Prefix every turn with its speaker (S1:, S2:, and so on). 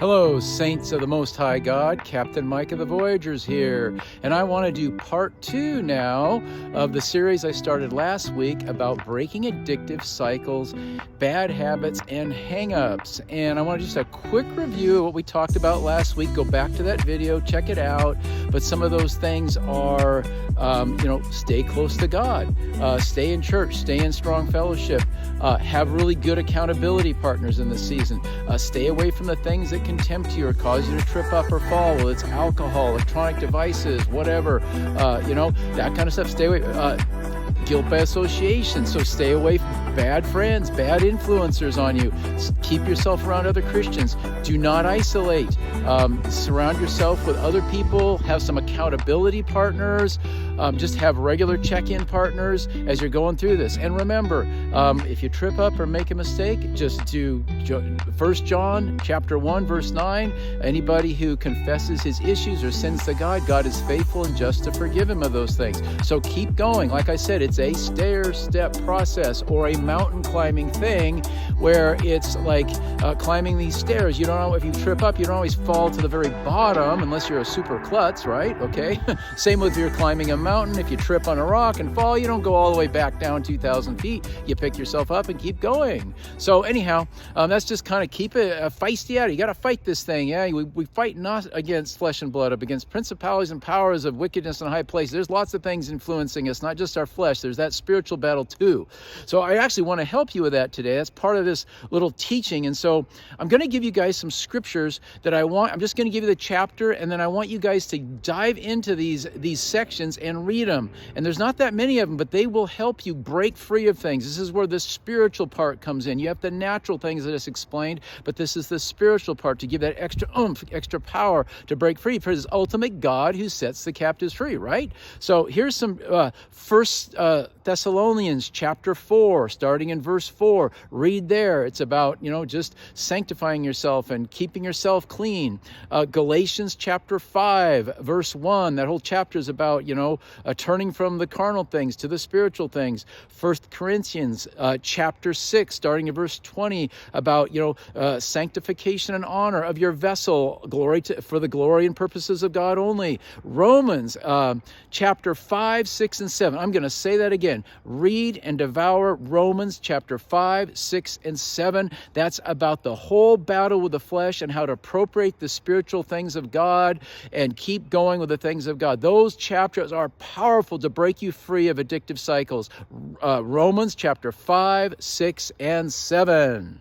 S1: Hello, saints of the Most High God. Captain Mike of the Voyagers here. And I want to do part 2 now of the series I started last week about breaking addictive cycles, bad habits, and hang-ups. And I want to just a quick review of what we talked about last week. Go back to that video, check it out. But some of those things are, stay close to God, stay in church, stay in strong fellowship, have really good accountability partners in the season, stay away from the things that can tempt you or cause you to trip up or fall, whether it's alcohol, electronic devices, whatever, that kind of stuff. Stay away. Guilt by association, so stay away from bad friends, bad influencers on you. Keep yourself around other Christians. Do not isolate. Surround yourself with other people. Have some accountability partners. Just have regular check-in partners as you're going through this. And remember, if you trip up or make a mistake, just do 1 John chapter 1, verse 9. Anybody who confesses his issues or sins to God, God is faithful and just to forgive him of those things. So keep going. Like I said, it's a stair-step process or a mountain climbing thing where it's like climbing these stairs. You don't know, if you trip up, you don't always fall to the very bottom unless you're a super klutz, right? Okay. Same with if you're climbing a mountain. If you trip on a rock and fall, you don't go all the way back down 2,000 feet. You pick yourself up and keep going. So anyhow, that's just kind of keep it feisty out. You got to fight this thing. Yeah, we fight not against flesh and blood, but against principalities and powers of wickedness in high places. There's lots of things influencing us, not just our flesh. There's that spiritual battle too. So I actually want to help you with that today. That's part of this little teaching. And so I'm going to give you guys some scriptures that I'm just going to give you the chapter, and then I want you guys to dive into these sections and read them. And there's not that many of them, but they will help you break free of things. This is where the spiritual part comes in. You have the natural things that is explained, but this is the spiritual part to give that extra oomph, extra power to break free. For it's ultimate God who sets the captives free, right? So here's some First Thessalonians chapter 4, starting in verse 4. Read there. It's about, just sanctifying yourself and keeping yourself clean. Galatians chapter 5, verse 1. That whole chapter is about, turning from the carnal things to the spiritual things. 1 Corinthians chapter 6, starting in verse 20, about, sanctification and honor of your vessel, for the glory and purposes of God only. Romans chapter 5, 6, and 7. I'm going to say that again. Read and devour Romans chapter 5, 6, and 7. That's about the whole battle with the flesh and how to appropriate the spiritual things of God and keep going with the things of God. Those chapters are powerful to break you free of addictive cycles. Romans chapter 5, 6, and 7.